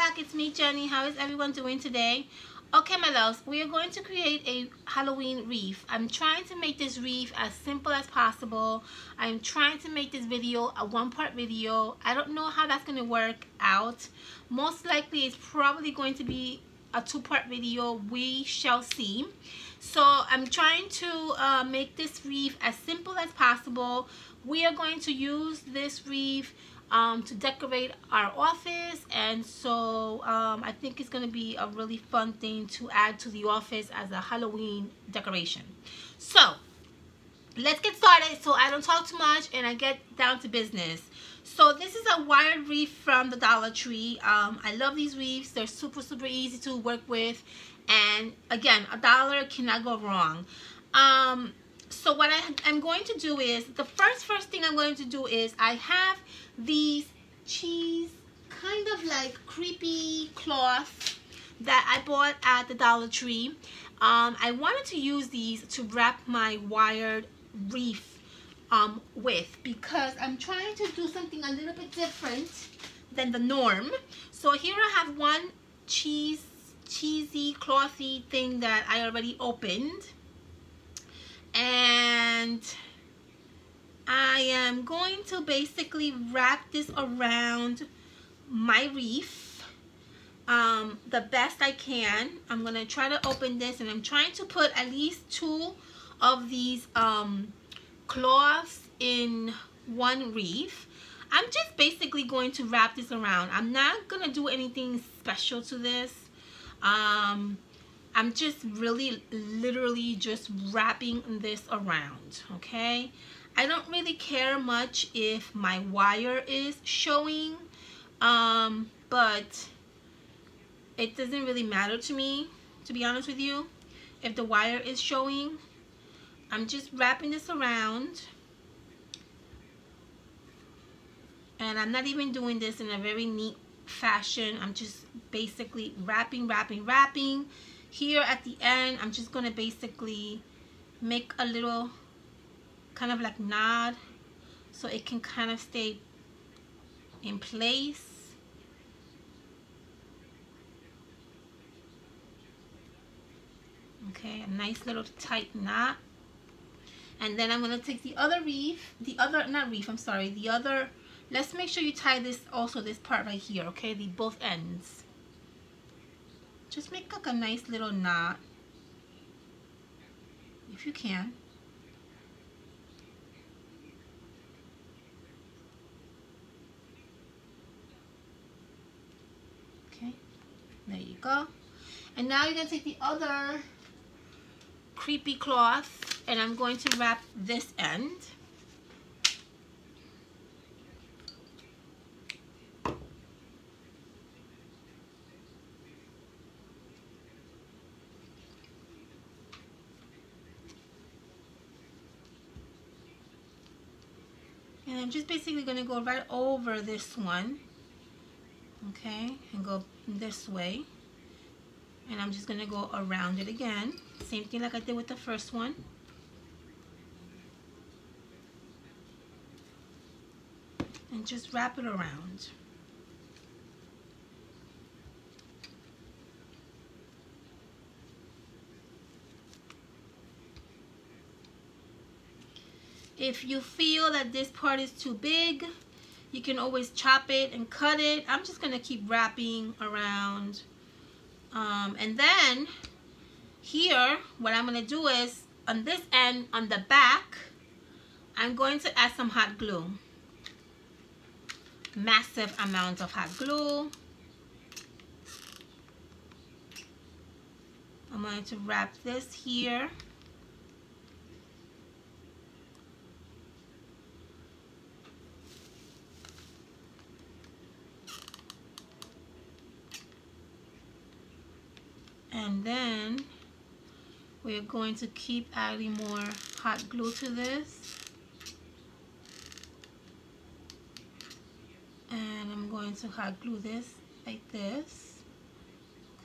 back, it's me, Jenny. How is everyone doing today? Okay, my loves, we are going to create a Halloween wreath. I'm trying to make this wreath as simple as possible. I'm trying to make this video a one-part video. I don't know how that's going to work out. Most likely it's probably going to be a two-part video. We shall see. So I'm trying to make this wreath as simple as possible. We are going to use this wreath to decorate our office, and so I think it's going to be a really fun thing to add to the office as a Halloween decoration. So let's get started so I don't talk too much and I get down to business. So this is a wired wreath from the Dollar Tree. I love these wreaths. They're super easy to work with, and again, $1 cannot go wrong. So what I'm going to do is, the first thing I'm going to do is, I have these cheese, kind of like creepy cloth that I bought at the Dollar Tree. I wanted to use these to wrap my wired wreath with, because I'm trying to do something a little bit different than the norm. So here I have one cheesy clothy thing that I already opened, and I am going to basically wrap this around my wreath the best I can. I'm going to try to open this, and I'm trying to put at least 2 of these cloths in one wreath. I'm just basically going to wrap this around. I'm not going to do anything special to this. I'm just literally just wrapping this around, okay? I don't really care much if my wire is showing, but it doesn't really matter to me, to be honest with you, if the wire is showing. I'm just wrapping this around, and I'm not even doing this in a very neat fashion. I'm just basically wrapping. Here at the end, I'm just going to basically make a little kind of like knot so it can kind of stay in place. Okay, a nice little tight knot. And then I'm going to take the other let's make sure you tie this also, this part right here, okay, both ends. Just make like a nice little knot if you can. Okay, there you go. And now you're going to take the other creepy cloth, and I'm going to wrap this end. And I'm just basically going to go right over this one, okay, and go this way. And I'm just going to go around it again. Same thing like I did with the first one. And just wrap it around. If you feel that this part is too big, you can always chop it and cut it. I'm just going to keep wrapping around. And then here, what I'm going to do is, on this end, on the back, I'm going to add some hot glue. Massive amount of hot glue. I'm going to wrap this here. And then we're going to keep adding more hot glue to this. And I'm going to hot glue this like this.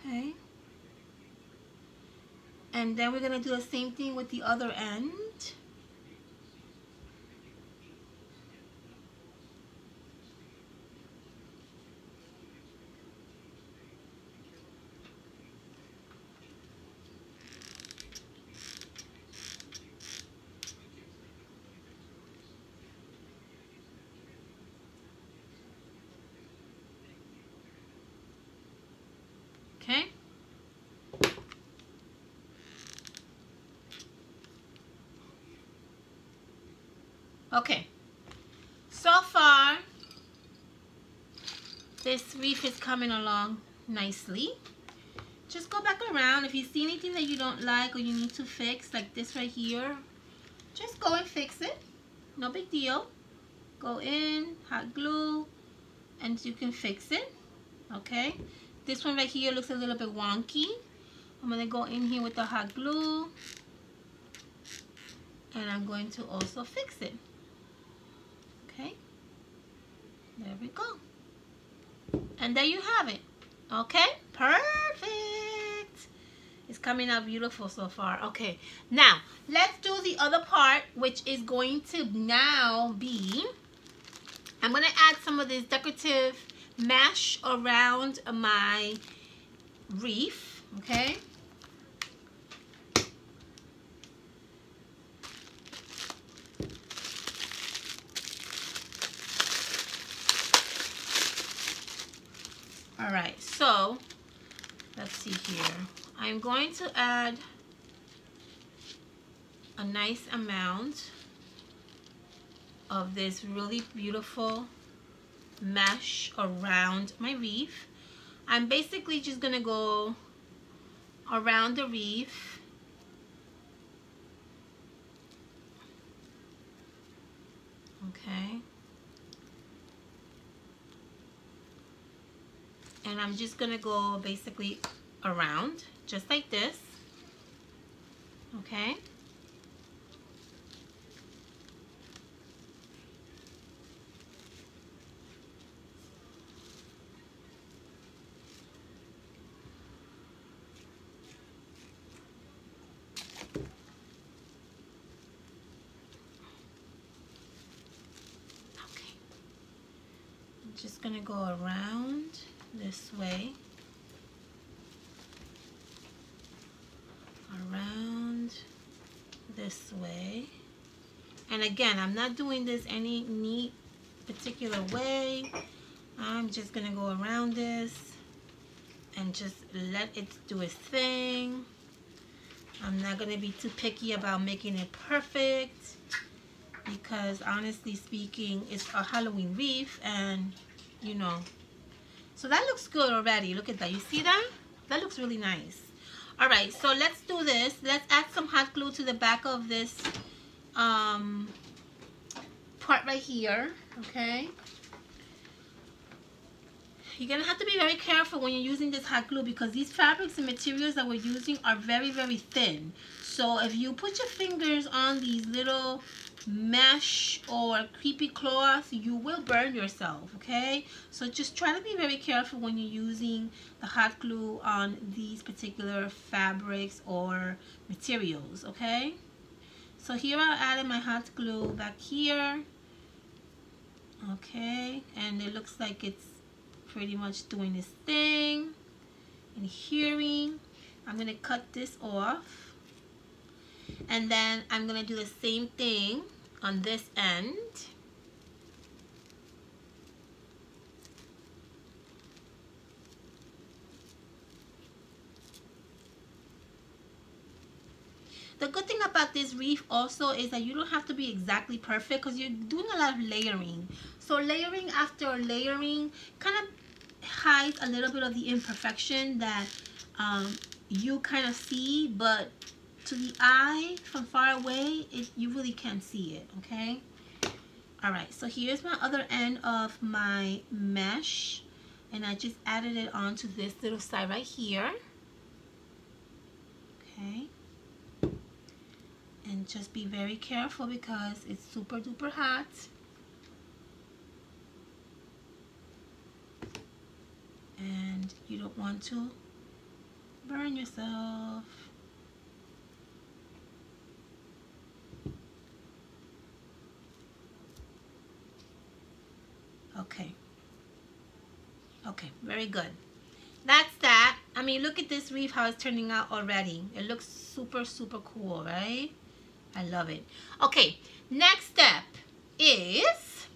Okay. And then we're going to do the same thing with the other end. Okay. Okay. So far, this wreath is coming along nicely. Just go back around. If you see anything that you don't like or you need to fix, like this right here, just go and fix it. No big deal. Go in, hot glue, and you can fix it. Okay. This one right here looks a little bit wonky. I'm going to go in here with the hot glue, and I'm going to also fix it. Okay. There we go. And there you have it. Okay. Perfect. It's coming out beautiful so far. Okay. Now, let's do the other part, which is going to now be, I'm going to add some of this decorative mesh around my wreath. Okay. All right, so let's see here. I'm going to add a nice amount of this really beautiful mesh around my wreath. I'm basically just gonna go around the wreath. Okay. And I'm just gonna go basically around, just like this. Okay. Okay. I'm just gonna go around this way, around this way, and again, I'm not doing this any neat particular way. I'm just gonna go around this and just let it do its thing. I'm not gonna be too picky about making it perfect, because honestly speaking, it's a Halloween wreath, and you know. So that looks good already. Look at that. You see that? That looks really nice. All right, so let's do this. Let's add some hot glue to the back of this part right here. Okay. You're going to have to be very careful when you're using this hot glue, because these fabrics and materials that we're using are very, very thin. So if you put your fingers on these little mesh or creepy cloth, you will burn yourself. Okay, so just try to be very careful when you're using the hot glue on these particular fabrics or materials. Okay, so here I added my hot glue back here. Okay, and it looks like it's pretty much doing this thing. And here I'm gonna cut this off. And then I'm going to do the same thing on this end. The good thing about this wreath also is that you don't have to be exactly perfect, because you're doing a lot of layering. So layering after layering kind of hides a little bit of the imperfection that you kind of see, but to the eye from far away, you really can't see it. Okay. All right, so here's my other end of my mesh, and I just added it onto this little side right here. Okay, and just be very careful because it's super duper hot. And you don't want to burn yourself. Okay. Okay, very good. That's that. I mean, look at this wreath, how it's turning out already. It looks super, super cool, right? I love it. Okay, next step is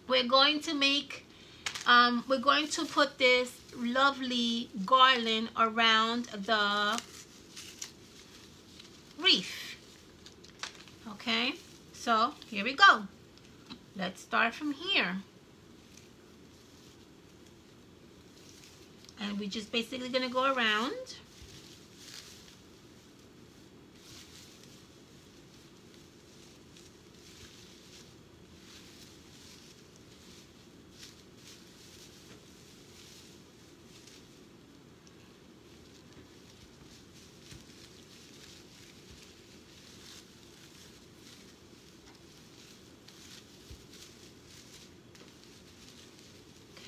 we're going to make we're going to put this lovely garland around the wreath. Okay, so here we go. Let's start from here. And we're just basically gonna go around.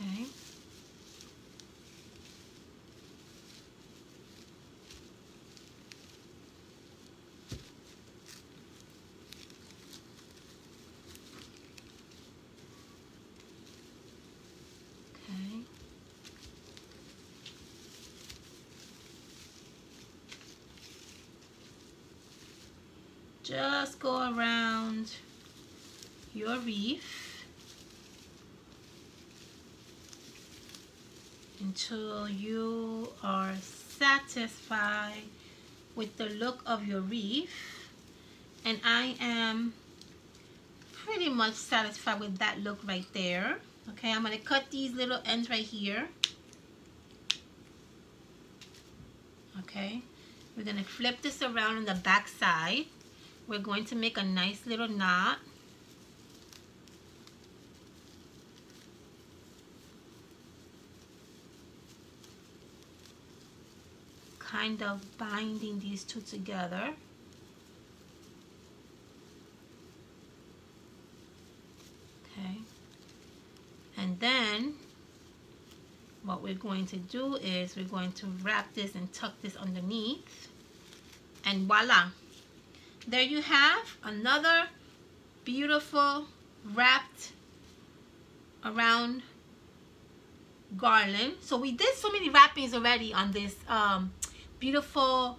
Okay. Okay. Just go around your wreath until you are satisfied with the look of your wreath, and I am pretty much satisfied with that look right there. Okay, I'm going to cut these little ends right here. Okay, we're going to flip this around on the back side. We're going to make a nice little knot. Kind of binding these two together. Okay. And then what we're going to do is we're going to wrap this and tuck this underneath. And voila. There you have another beautiful wrapped around garland. So we did so many wrappings already on this beautiful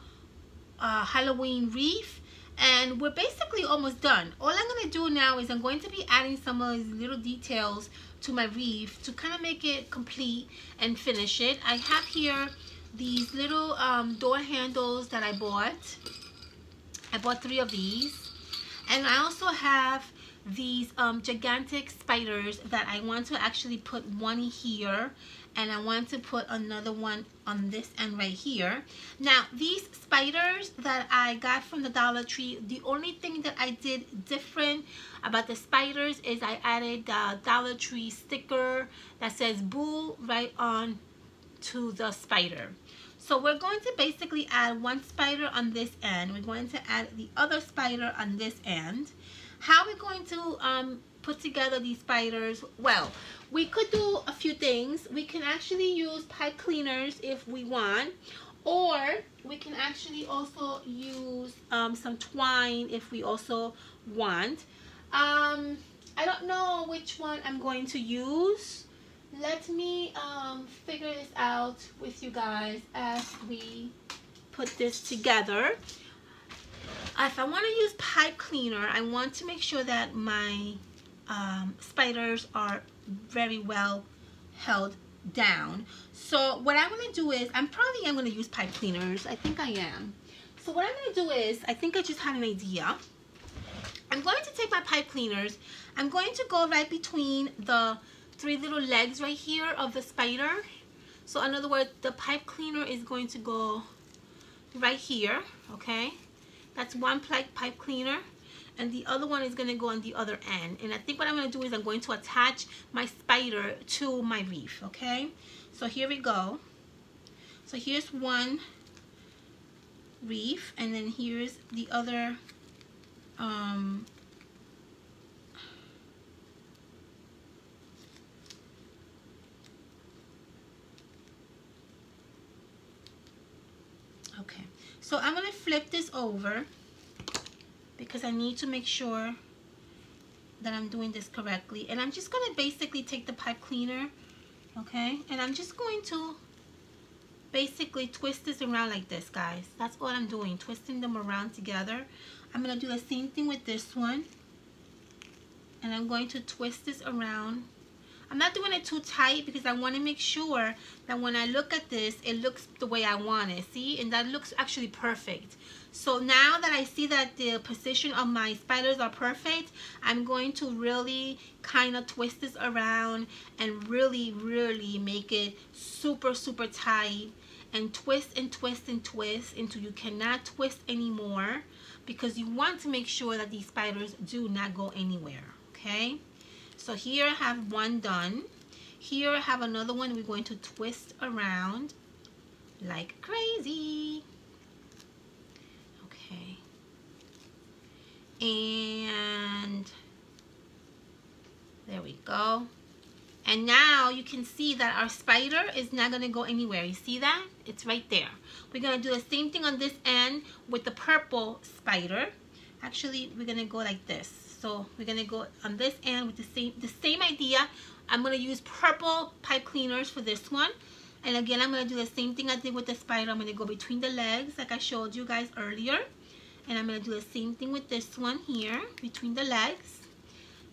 Halloween wreath, and we're basically almost done. All I'm going to do now is I'm going to be adding some of these little details to my wreath to kind of make it complete and finish it. I have here these little door handles that I bought. I bought 3 of these, and I also have these gigantic spiders that I want to actually put one here, and I want to put another one on this end right here. Now these spiders that I got from the Dollar Tree, the only thing that I did different about the spiders is I added the Dollar Tree sticker that says Boo right on to the spider. So we're going to basically add one spider on this end. We're going to add the other spider on this end. How we're going to put together these spiders? Well, we could do a few things. We can actually use pipe cleaners if we want, or we can actually also use some twine if we also want. I don't know which one I'm going to use. Let me figure this out with you guys as we put this together. If I want to use pipe cleaner, I want to make sure that my spiders are very well held down. So what I'm going to do is, I'm going to use pipe cleaners. I think I am. So what I'm going to do is, I think I just had an idea. I'm going to take my pipe cleaners. I'm going to go right between the 3 little legs right here of the spider. So in other words, the pipe cleaner is going to go right here. Okay, that's one pipe cleaner, and the other one is going to go on the other end. And I think what I'm going to do is I'm going to attach my spider to my wreath. Okay, so here we go. So here's one wreath, and then here's the other okay, so I'm going to flip this over because I need to make sure that I'm doing this correctly. And I'm just going to basically take the pipe cleaner, okay, and I'm just going to basically twist this around like this, guys. That's what I'm doing, twisting them around together. I'm going to do the same thing with this one, and I'm going to twist this around. I'm not doing it too tight because I want to make sure that when I look at this, it looks the way I want it. See? And that looks actually perfect. So now that I see that the position of my spiders are perfect, I'm going to really kind of twist this around and really make it super tight, and twist and twist and twist until you cannot twist anymore, because you want to make sure that these spiders do not go anywhere. Okay, so here I have one done. Here I have another one. We're going to twist around like crazy. Okay, and there we go. And now you can see that our spider is not going to go anywhere. You see that? It's right there. We're going to do the same thing on this end with the purple spider. Actually, we're going to go like this. So we're going to go on this end with the same idea. I'm going to use purple pipe cleaners for this one. And again, I'm going to do the same thing I did with the spider. I'm going to go between the legs like I showed you guys earlier. And I'm going to do the same thing with this one here, between the legs.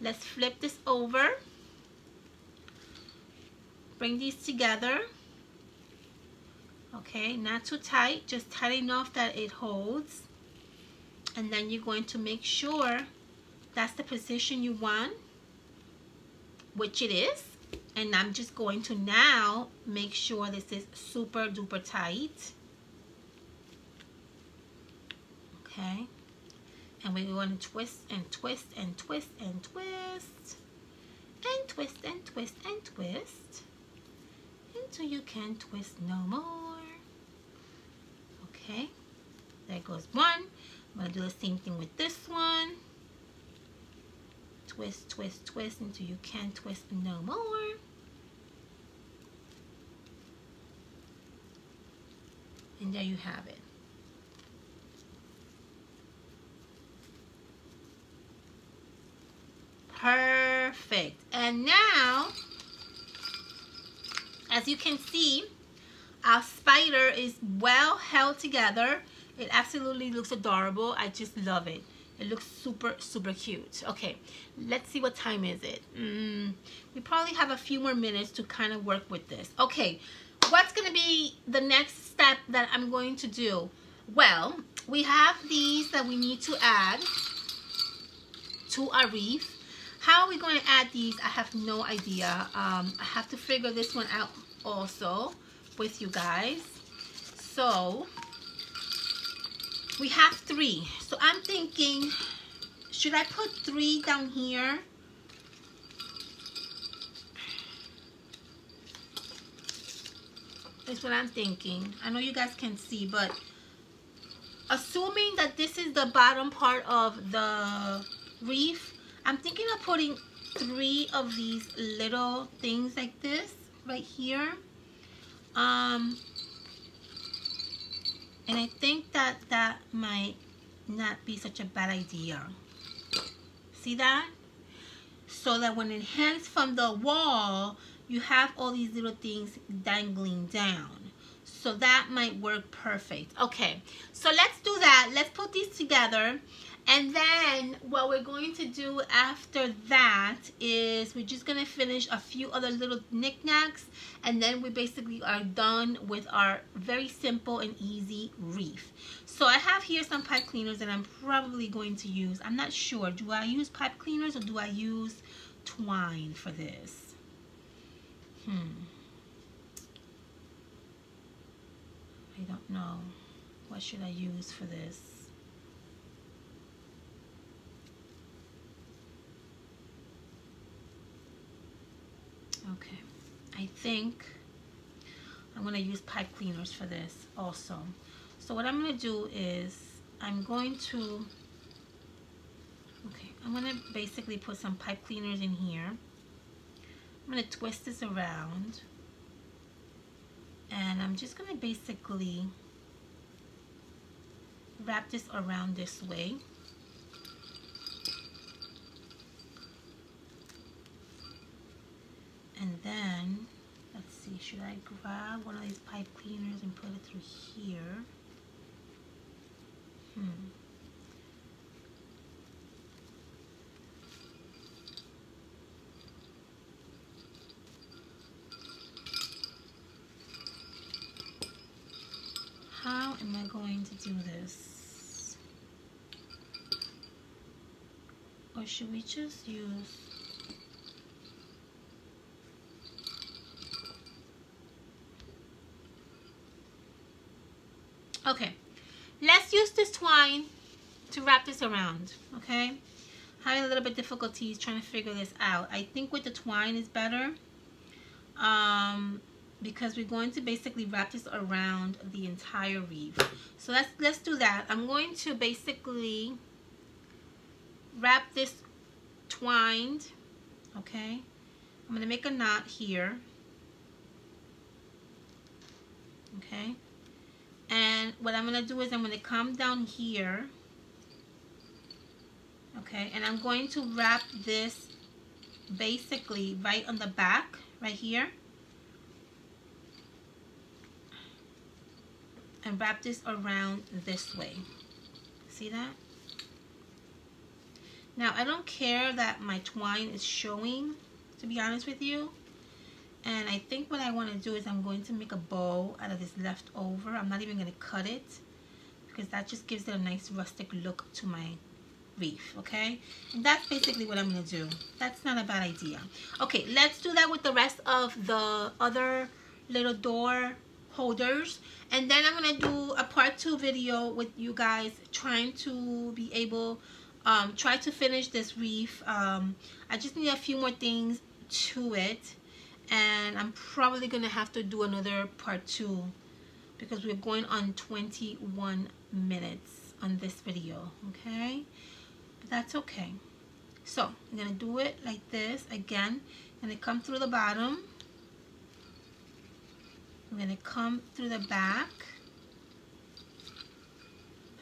Let's flip this over. Bring these together. Okay, not too tight, just tight enough that it holds. And then you're going to make sure that's the position you want, which it is. And I'm just going to now make sure this is super duper tight. Okay, and we're going to twist and twist and twist and twist and twist and twist and twist until you can twist no more. Okay, there goes one. I'm going to do the same thing with this one. Twist, twist, twist until you can't twist no more. And there you have it. Perfect. And now, as you can see, our spider is well held together. It absolutely looks adorable. I just love it. It looks super cute. Okay, let's see what time is it. We probably have a few more minutes to kind of work with this. Okay, what's going to be the next step that I'm going to do? Well, we have these that we need to add to our wreath. How are we going to add these? I have no idea. I have to figure this one out also with you guys. So we have 3. So I'm thinking, should I put 3 down here? That's what I'm thinking. I know you guys can see, but assuming that this is the bottom part of the wreath, I'm thinking of putting 3 of these little things like this right here. And I think that that might not be such a bad idea. See that? So that when it hangs from the wall, you have all these little things dangling down. So that might work perfect. Okay, so let's do that. Let's put these together. And then what we're going to do after that is we're just going to finish a few other little knickknacks. And then we basically are done with our very simple and easy wreath. So I have here some pipe cleaners that I'm probably going to use. I'm not sure. Do I use pipe cleaners or do I use twine for this? I don't know. What should I use for this? Okay, I think I'm going to use pipe cleaners for this also. So what I'm going to do is I'm going to basically put some pipe cleaners in here. I'm going to twist this around. And I'm just going to basically wrap this around this way. And then, let's see, should I grab one of these pipe cleaners and put it through here? How am I going to do this? Or should we just use... Okay, let's use this twine to wrap this around, okay? Having a little bit difficulties trying to figure this out. I think with the twine is better because we're going to basically wrap this around the entire wreath. So let's do that. I'm going to basically wrap this twined, okay? I'm going to make a knot here, okay? And what I'm going to do is I'm going to come down here, okay, and I'm going to wrap this basically right on the back, right here, and wrap this around this way. See that? Now, I don't care that my twine is showing, to be honest with you. And I think what I want to do is I'm going to make a bow out of this leftover. I'm not even going to cut it because that just gives it a nice rustic look to my wreath, okay? And that's basically what I'm going to do. That's not a bad idea. Okay, let's do that with the rest of the other little door holders. And then I'm going to do a part 2 video with you guys trying to be able, try to finish this wreath. I just need a few more things to it. And I'm probably going to have to do another part 2 because we're going on 21 minutes on this video, okay? But that's okay. So I'm going to do it like this again. I'm going to come through the bottom. I'm going to come through the back.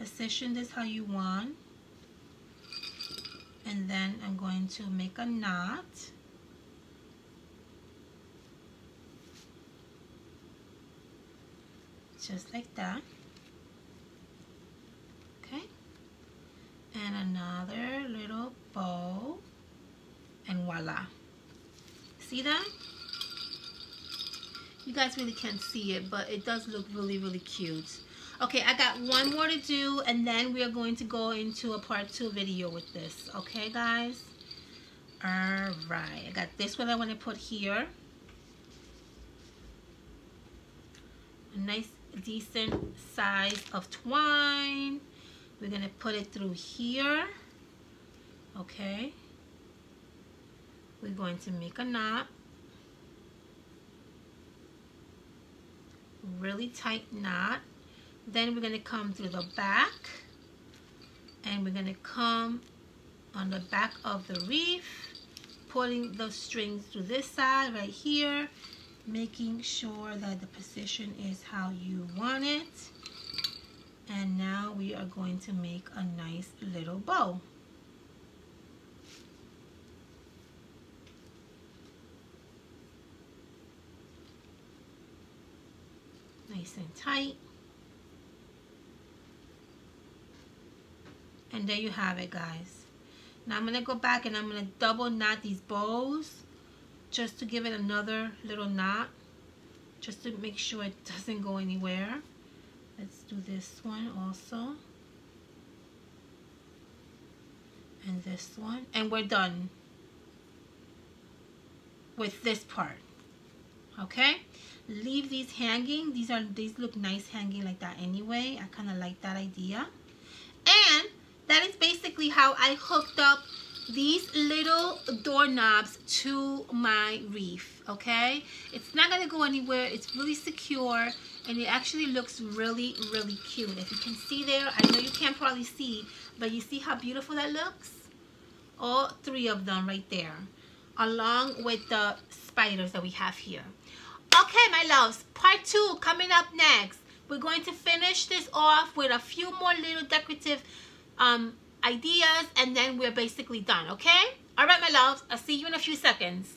Position this how you want. And then I'm going to make a knot. Just like that. Okay. And another little bow. And voila. See that? You guys really can't see it, but it does look really, really cute. Okay, I got one more to do, and then we are going to go into a part 2 video with this. Okay, guys? Alright. I got this one I want to put here. A nice decent size of twine. We're going to put it through here. Okay. We're going to make a knot. Really tight knot. Then we're going to come through the back. And we're going to come on the back of the wreath. Pulling the strings through this side right here. Making sure that the position is how you want it. And now we are going to make a nice little bow. Nice and tight. And there you have it, guys. Now I'm going to go back and I'm going to double knot these bows. Just to give it another little knot, just to make sure it doesn't go anywhere. Let's do this one also, and this one, and we're done with this part. Okay, leave these hanging. These look nice hanging like that anyway. I kind of like that idea. And that is basically how I hooked up these little doorknobs to my wreath. Okay, it's not gonna go anywhere. It's really secure, and it actually looks really, really cute. If you can see there, I know you can't probably see, but you see how beautiful that looks? All 3 of them right there, along with the spiders that we have here. Okay, my loves, part 2 coming up next. We're going to finish this off with a few more little decorative ideas, and then we're basically done. Okay, all right, my loves, I'll see you in a few seconds.